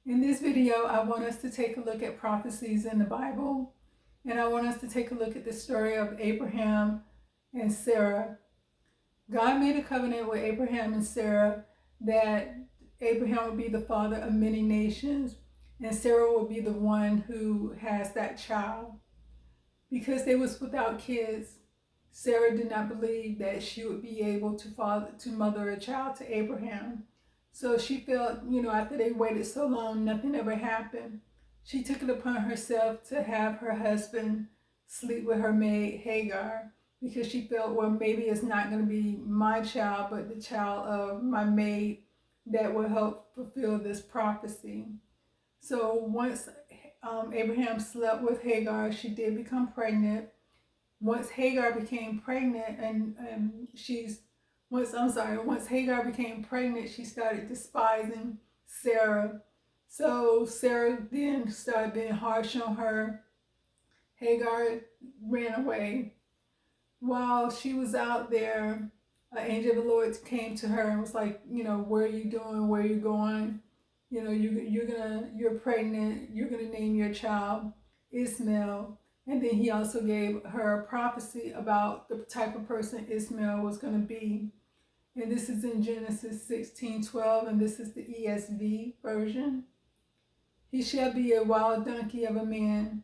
In this video, I want us to take a look at prophecies in the Bible, and I want us to take a look at the story of Abraham and Sarah. God made a covenant with Abraham and Sarah that Abraham would be the father of many nations, and Sarah would be the one who has that child. Because they was without kids, Sarah did not believe that she would be able to mother a child to Abraham. So she felt, after they waited so long, nothing ever happened. She took it upon herself to have her husband sleep with her maid Hagar, because she felt, well, maybe it's not going to be my child, but the child of my maid that will help fulfill this prophecy. So once Abraham slept with Hagar, she did become pregnant. Once Hagar became pregnant, once Hagar became pregnant, she started despising Sarah. So Sarah then started being harsh on her. Hagar ran away. While she was out there, an angel of the Lord came to her and was like, where are you doing? Where are you going? You're pregnant. You're gonna name your child Ishmael. And then he also gave her a prophecy about the type of person Ishmael was going to be. And this is in Genesis 16:12, and this is the ESV version. He shall be a wild donkey of a man,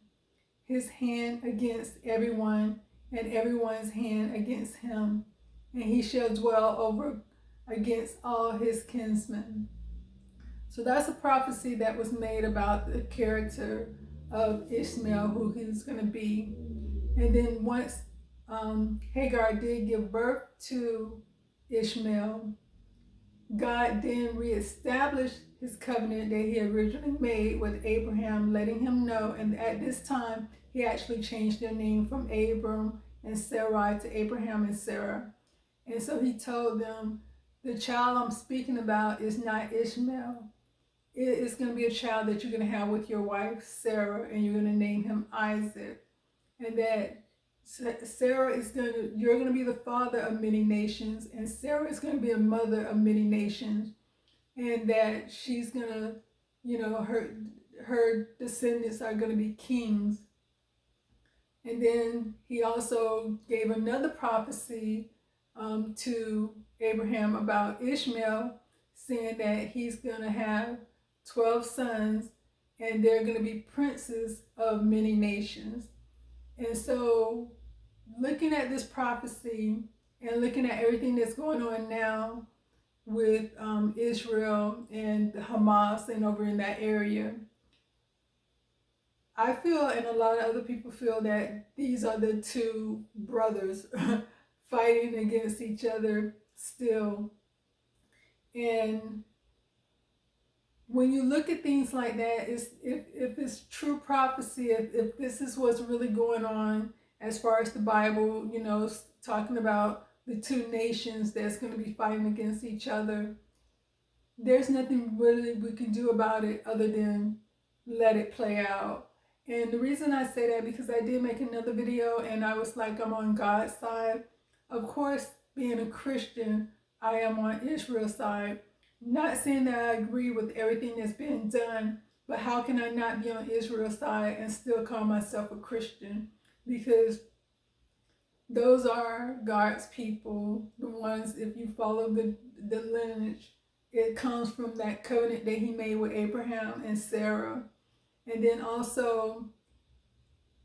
his hand against everyone, and everyone's hand against him. And he shall dwell over against all his kinsmen. So that's a prophecy that was made about the character of Ishmael, who he's going to be. And then once Hagar did give birth to Ishmael, God then reestablished his covenant that he originally made with Abraham, letting him know. And at this time, he actually changed their name from Abram and Sarai to Abraham and Sarah. And so he told them, the child I'm speaking about is not Ishmael. It's going to be a child that you're going to have with your wife, Sarah, and you're going to name him Isaac. And that you're going to be the father of many nations, and Sarah is going to be a mother of many nations. And that she's going to, her descendants are going to be kings. And then he also gave another prophecy to Abraham about Ishmael, saying that he's going to have 12 sons, and they're going to be princes of many nations. And so looking at this prophecy and looking at everything that's going on now with Israel and Hamas and over in that area, I feel, and a lot of other people feel, that these are the two brothers fighting against each other still. And when you look at things like that, if it's true prophecy, if this is what's really going on as far as the Bible, talking about the two nations that's going to be fighting against each other, there's nothing really we can do about it other than let it play out. And the reason I say that, because I did make another video and I was like, I'm on God's side. Of course, being a Christian, I am on Israel's side. Not saying that I agree with everything that's being done, but how can I not be on Israel's side and still call myself a Christian? Because those are God's people, the ones, if you follow the lineage, it comes from that covenant that he made with Abraham and Sarah. And then also,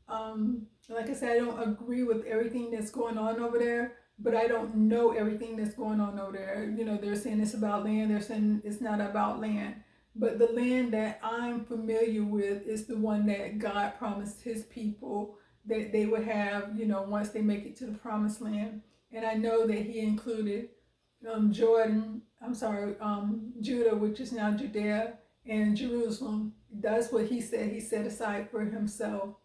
like I said, I don't agree with everything that's going on over there, but I don't know everything that's going on over there. They're saying it's about land. They're saying it's not about land. But the land that I'm familiar with is the one that God promised his people that they would have, once they make it to the promised land. And I know that he included Judah, which is now Judea, and Jerusalem. That's what he said. He set aside for himself,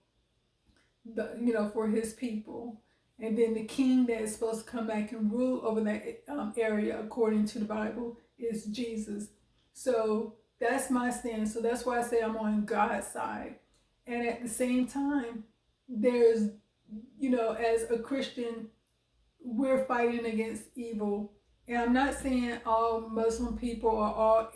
for his people. And then the king that is supposed to come back and rule over that area, according to the Bible, is Jesus. So that's my stand. So that's why I say I'm on God's side. And at the same time, there's, as a Christian, we're fighting against evil And I'm not saying all Muslim people or all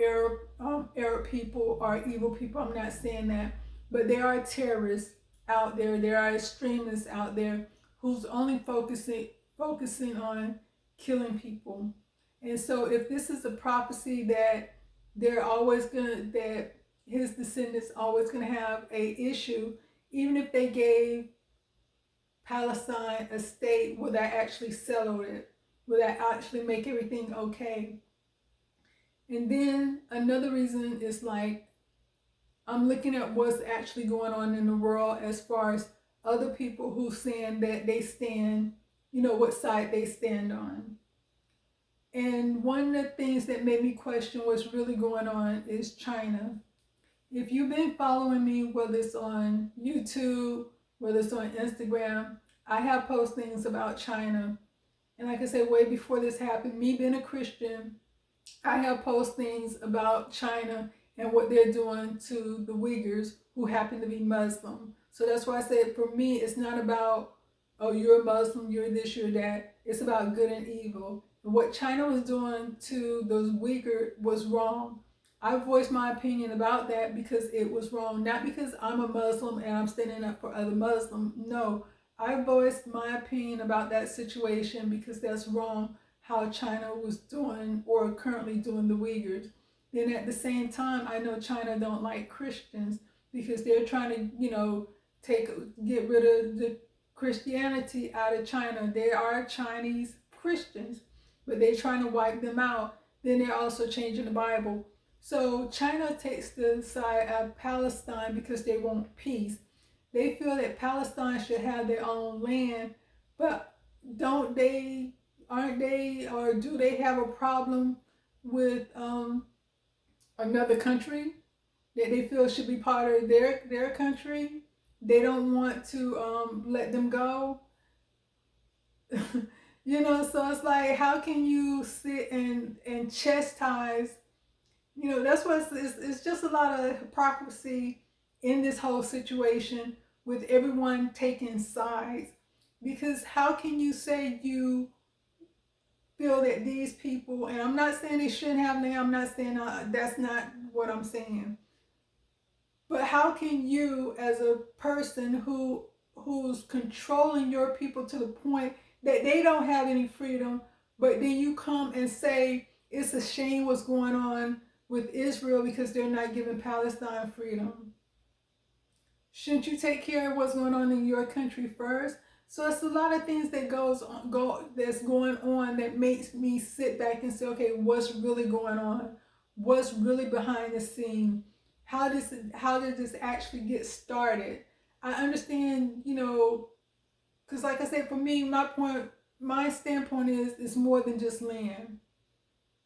Arab people are evil people. I'm not saying that. But there are terrorists out there. There are extremists out there who's only focusing on killing people. And so if this is a prophecy that that his descendants always gonna have a issue, even if they gave Palestine a state, will that actually settle it? Will that actually make everything okay? And then another reason is like, I'm looking at what's actually going on in the world as far as other people who saying that they stand, what side they stand on. And one of the things that made me question what's really going on is China. If you've been following me, whether it's on YouTube, whether it's on Instagram, I have postings about China. And like I said, way before this happened, me being a Christian, I have postings about China and what they're doing to the Uyghurs who happen to be Muslim. So that's why I said, for me, it's not about, oh, you're a Muslim, you're this, you're that. It's about good and evil. And what China was doing to those Uyghurs was wrong. I voiced my opinion about that because it was wrong. Not because I'm a Muslim and I'm standing up for other Muslims. No, I voiced my opinion about that situation because that's wrong how China was doing or currently doing the Uyghurs. Then at the same time, I know China don't like Christians because they're trying to, get rid of the Christianity out of China. They are Chinese Christians, but they're trying to wipe them out. Then they're also changing the Bible. So China takes the side of Palestine because they want peace. They feel that Palestine should have their own land, but aren't they, or do they have a problem with another country that they feel should be part of their country? They don't want to let them go. So it's like, how can you sit and chastise? That's what it's just a lot of hypocrisy in this whole situation with everyone taking sides. Because how can you say you feel that these people, and I'm not saying they shouldn't have land, I'm not saying that's not what I'm saying. But how can you, as a person who's controlling your people to the point that they don't have any freedom, but then you come and say it's a shame what's going on with Israel because they're not giving Palestine freedom? Shouldn't you take care of what's going on in your country first? So it's a lot of things that that's going on that makes me sit back and say, okay, what's really going on? What's really behind the scene? How did this actually get started? I understand, because like I said, for me, my standpoint is it's more than just land,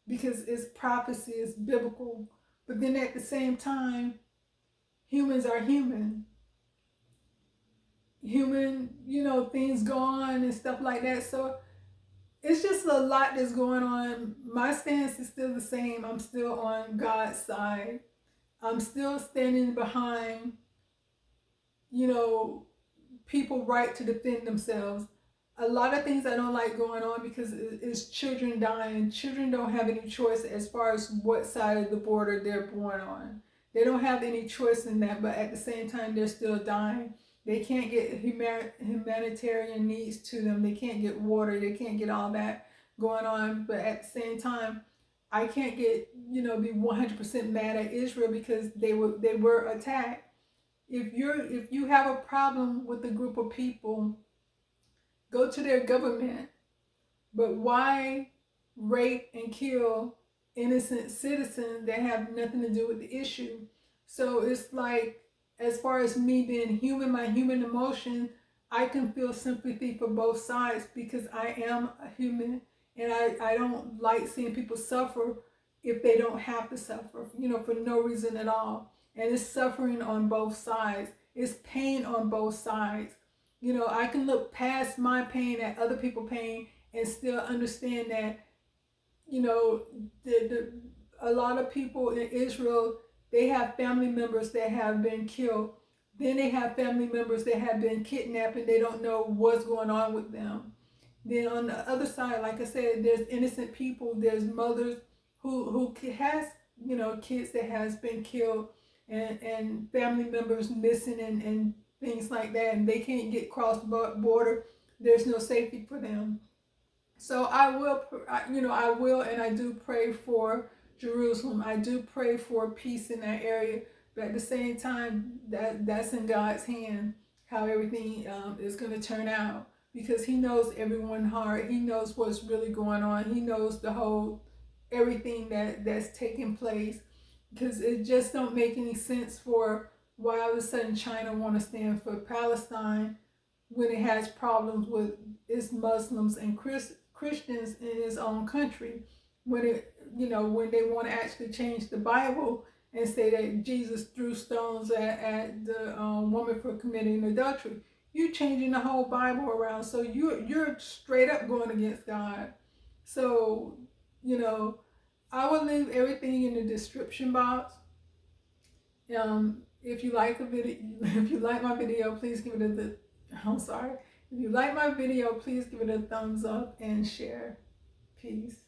because it's prophecy, it's biblical. But then at the same time, humans are human. Things go on and stuff like that. So it's just a lot that's going on. My stance is still the same. I'm still on God's side. I'm still standing behind, people right to defend themselves. A lot of things I don't like going on because it's children dying. Children don't have any choice as far as what side of the border they're born on. They don't have any choice in that, but at the same time, they're still dying. They can't get humanitarian needs to them. They can't get water. They can't get all that going on. But at the same time, I can't be 100% mad at Israel because they were attacked. If you have a problem with a group of people, go to their government. But why rape and kill innocent citizens that have nothing to do with the issue? So it's like, as far as me being human, my human emotion, I can feel sympathy for both sides because I am a human, and I don't like seeing people suffer if they don't have to suffer, for no reason at all. And it's suffering on both sides. It's pain on both sides. I can look past my pain at other people's pain and still understand that, a lot of people in Israel, they have family members that have been killed. Then they have family members that have been kidnapped and they don't know what's going on with them. Then on the other side, like I said, there's innocent people. There's mothers who has, you know, kids that has been killed, and family members missing, and things like that, and they can't get across the border. There's no safety for them. So I will, you know, I will, and I do pray for Jerusalem. I do pray for peace in that area, but at the same time, that's in God's hand, how everything is going to turn out, because He knows everyone's heart. He knows what's really going on. He knows the whole everything that's taking place, because it just don't make any sense for why all of a sudden China want to stand for Palestine when it has problems with its Muslims and Christians in its own country, when it, you know, when they want to actually change the Bible and say that Jesus threw stones at the woman for committing adultery. You're changing the whole Bible around, so you're straight up going against God. So, you know, I will leave everything in the description box. If you like the video, if you like my video, please give it a I'm sorry. If you like my video, please give it a thumbs up and share. Peace.